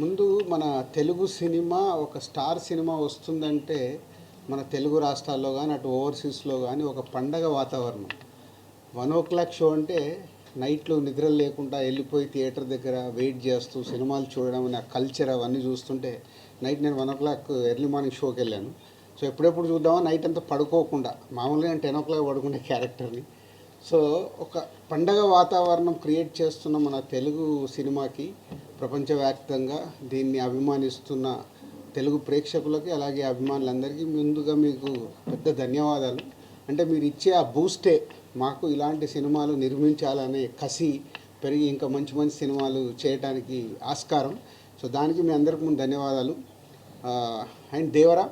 ముందు మన తెలుగు సినిమా ఒక స్టార్ సినిమా వస్తుందంటే మన తెలుగు రాష్ట్రాల్లో కానీ అటు ఓవర్సీస్లో కానీ ఒక పండగ వాతావరణం. 1 o'clock షో అంటే నైట్లో నిద్రలు లేకుండా వెళ్ళిపోయి థియేటర్ దగ్గర వెయిట్ చేస్తూ సినిమాలు చూడడం అనే కల్చర్ అవన్నీ చూస్తుంటే నైట్ నేను 1 o'clock ఎర్లీ మార్నింగ్ షోకి వెళ్ళాను. సో ఎప్పుడెప్పుడు చూద్దామో నైట్ అంతా పడుకోకుండా, మామూలుగా నేను 10 o'clock పడుకునే క్యారెక్టర్ని. సో ఒక పండగ వాతావరణం క్రియేట్ చేస్తున్న మన తెలుగు సినిమాకి ప్రపంచవ్యాప్తంగా దీన్ని అభిమానిస్తున్న తెలుగు ప్రేక్షకులకి అలాగే అభిమానులందరికీ ముందుగా మీకు పెద్ద ధన్యవాదాలు. అంటే మీరు ఇచ్చే ఆ బూస్టే మాకు ఇలాంటి సినిమాలు నిర్మించాలనే కసి పెరిగి ఇంకా మంచి మంచి సినిమాలు చేయడానికి ఆస్కారం. సో దానికి మీ అందరికీ ముందు ధన్యవాదాలు. అండ్ దేవరా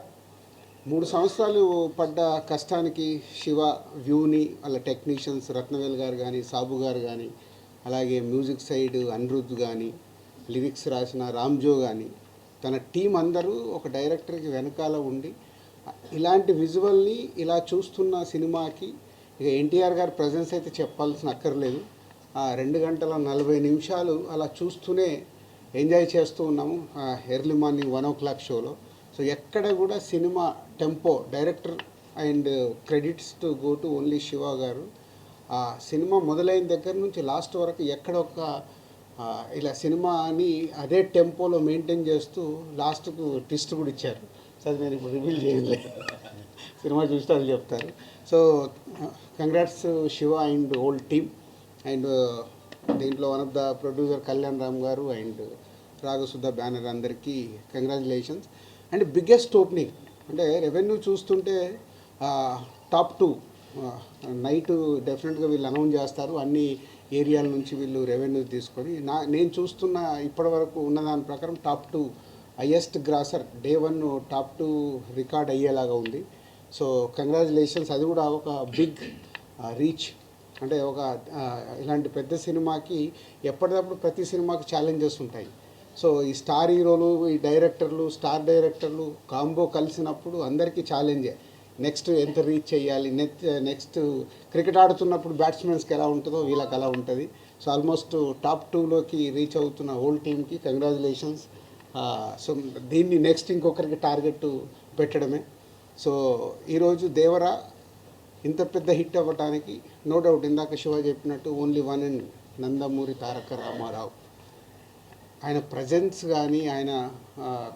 3 సంవత్సరాలు పడ్డ కష్టానికి శివ వ్యూని వాళ్ళ టెక్నీషియన్స్ రత్నవేల్ గారు కానీ, సాబు గారు కానీ, అలాగే మ్యూజిక్ సైడ్ అనిరుద్ధ్ కానీ, లిరిక్స్ రాసిన రామ్జో కానీ, తన టీం అందరూ ఒక డైరెక్టర్కి వెనకాల ఉండి ఇలాంటి విజువల్ని ఇలా చూస్తున్న సినిమాకి ఇక ఎన్టీఆర్ గారి ప్రజెన్స్ అయితే చెప్పాల్సిన అక్కర్లేదు. 2 గంటల 40 నిమిషాలు అలా చూస్తూనే ఎంజాయ్ చేస్తూ ఉన్నాము ఎర్లీ మార్నింగ్ 1 o'clock షోలో. సో ఎక్కడ కూడా cinema tempo, director and credits to go to only Shiva గారు. ఆ సినిమా మొదలైన దగ్గర నుంచి లాస్ట్ వరకు ఎక్కడ ఒక ఇలా సినిమాని అదే టెంపోలో మెయింటైన్ చేస్తూ లాస్ట్కు ట్విస్ట్ కూడా ఇచ్చారు. సో అది నేను ఇప్పుడు రివీల్ చేయలేదు, సినిమా చూస్తే అది చెప్తారు. So congrats Shiva and old team. And దీంట్లో one of the producer Kalyan Ram గారు అండ్ రాగసుధ బ్యానర్ అందరికీ కంగ్రాచులేషన్స్. అండ్ బిగ్గెస్ట్ ఓపెనింగ్ అంటే రెవెన్యూ చూస్తుంటే టాప్ 2 నైట్ డెఫినెట్గా వీళ్ళు అనౌన్స్ చేస్తారు. అన్ని ఏరియాల నుంచి వీళ్ళు రెవెన్యూ తీసుకొని నేను చూస్తున్న ఇప్పటి వరకు ఉన్న దాని ప్రకారం top 2 highest grosser day 1 top 2 record అయ్యేలాగా ఉంది. So congratulations. అది కూడా ఒక బిగ్ రీచ్. అంటే ఒక ఇలాంటి పెద్ద సినిమాకి ఎప్పటికప్పుడు ప్రతి సినిమాకి ఛాలెంజెస్ ఉంటాయి. సో ఈ స్టార్ హీరోలు, ఈ డైరెక్టర్లు, స్టార్ డైరెక్టర్లు కాంబో కలిసినప్పుడు అందరికీ ఛాలెంజే. నెక్స్ట్ ఎంత రీచ్ చేయాలి, నెక్స్ట్ క్రికెట్ ఆడుతున్నప్పుడు బ్యాట్స్మెన్స్కి ఎలా ఉంటుందో వీళ్ళకి అలా ఉంటుంది. సో ఆల్మోస్ట్ టాప్ 2లోకి రీచ్ అవుతున్న హోల్ టీమ్కి కంగ్రాచులేషన్స్. సో దీన్ని నెక్స్ట్ ఇంకొకరికి టార్గెట్ పెట్టడమే. సో ఈరోజు దేవరా ఇంత పెద్ద హిట్ అవ్వడానికి నో డౌట్ ఇందాక శివ చెప్పినట్టు only one and Nandamuri Taraka Ramarao. ఆయన ప్రజెన్స్ కానీ, ఆయన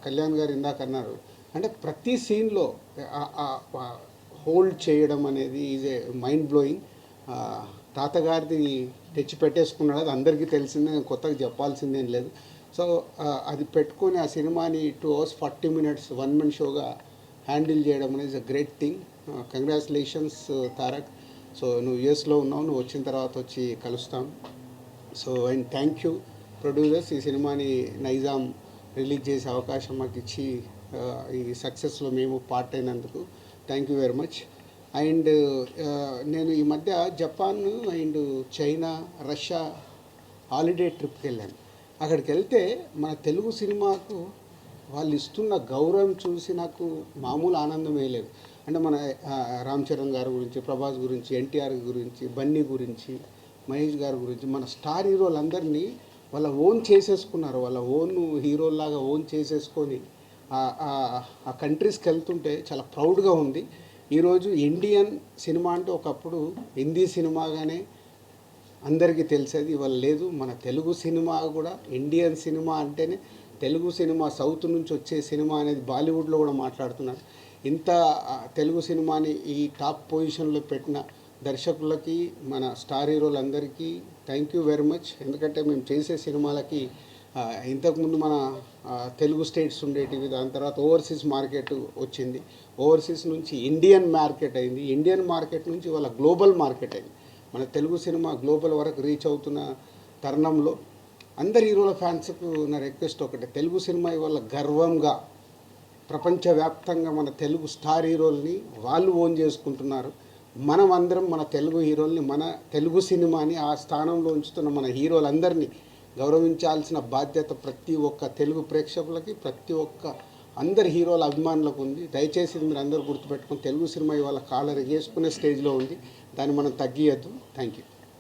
కళ్యాణ్ గారు ఇందాక అన్నారు, అంటే ప్రతి సీన్లో హోల్డ్ చేయడం అనేది ఈజ్ ఏ మైండ్ బ్లోయింగ్. తాతగారిది తెచ్చి పెట్టేసుకున్నాడు, అది అందరికీ తెలిసిందే, నేను కొత్తగా చెప్పాల్సిందేం లేదు. సో అది పెట్టుకొని ఆ సినిమాని 2 hours 40 minutes 1-man షోగా హ్యాండిల్ చేయడం అనేది a great thing. Congratulations Tarak. So నువ్వు యూఎస్లో ఉన్నావు, నువ్వు వచ్చిన తర్వాత వచ్చి కలుస్తాం. So and thank you producers, ఈ సినిమాని నైజాం రిలీజ్ చేసే అవకాశం మాకు ఇచ్చి ఈ సక్సెస్లో మేము పార్ట్ అయినందుకు thank you very much. And నేను ఈ మధ్య Japan and China, Russia holiday ట్రిప్కి వెళ్ళాను. అక్కడికి వెళ్తే మన తెలుగు సినిమాకు వాళ్ళు ఇస్తున్న గౌరవం చూసి నాకు మామూలు ఆనందమే లేదు. అంటే మన రామ్ చరణ్ గారి గురించి, ప్రభాస్ గురించి, ఎన్టీఆర్ గురించి, బన్నీ గురించి, మహేష్ గారి గురించి, మన స్టార్ హీరోలందరినీ వాళ్ళ ఓన్ చేసేసుకున్నారు. వాళ్ళ ఓన్ హీరోలాగా ఓన్ చేసేసుకొని ఆ కంట్రీస్కి వెళ్తుంటే చాలా ప్రౌడ్గా ఉంది. ఈరోజు ఇండియన్ సినిమా అంటే ఒకప్పుడు హిందీ సినిమాగానే అందరికీ తెలిసేది, ఇవాళ లేదు. మన తెలుగు సినిమా కూడా ఇండియన్ సినిమా అంటేనే తెలుగు సినిమా, సౌత్ నుంచి వచ్చే సినిమా అనేది బాలీవుడ్లో కూడా మాట్లాడుతున్నారు. ఇంత తెలుగు సినిమాని ఈ టాప్ పొజిషన్లో పెట్టిన దర్శకులకి, మన స్టార్ హీరోలందరికీ థ్యాంక్ యూ వెరీ మచ్. ఎందుకంటే మేము చేసే సినిమాలకి ఇంతకుముందు మన తెలుగు స్టేట్స్ ఉండేటివి, దాని తర్వాత ఓవర్సీస్ మార్కెట్ వచ్చింది, ఓవర్సీస్ నుంచి ఇండియన్ మార్కెట్ అయింది, ఇండియన్ మార్కెట్ నుంచి వాళ్ళ గ్లోబల్ మార్కెట్ అయింది. మన తెలుగు సినిమా గ్లోబల్ వరకు రీచ్ అవుతున్న తరుణంలో అందరి హీరోల ఫ్యాన్స్కు నా రిక్వెస్ట్ ఒకటే, తెలుగు సినిమా ఇవాళ గర్వంగా ప్రపంచవ్యాప్తంగా మన తెలుగు స్టార్ హీరోల్ని వాళ్ళు ఓన్ చేసుకుంటున్నారు. మనం అందరం మన తెలుగు హీరోల్ని, మన తెలుగు సినిమాని ఆ స్థానంలో ఉంచుతున్న మన హీరోలందరినీ గౌరవించాల్సిన బాధ్యత ప్రతి ఒక్క తెలుగు ప్రేక్షకులకి, ప్రతి ఒక్క అందరి హీరోల అభిమానులకు ఉంది. దయచేసి మీరు అందరూ గుర్తుపెట్టుకొని తెలుగు సినిమా ఇవాళ కాలర్ వేసుకునే స్టేజ్లో ఉంది, దాన్ని మనం తగ్గియద్దు. Thank you.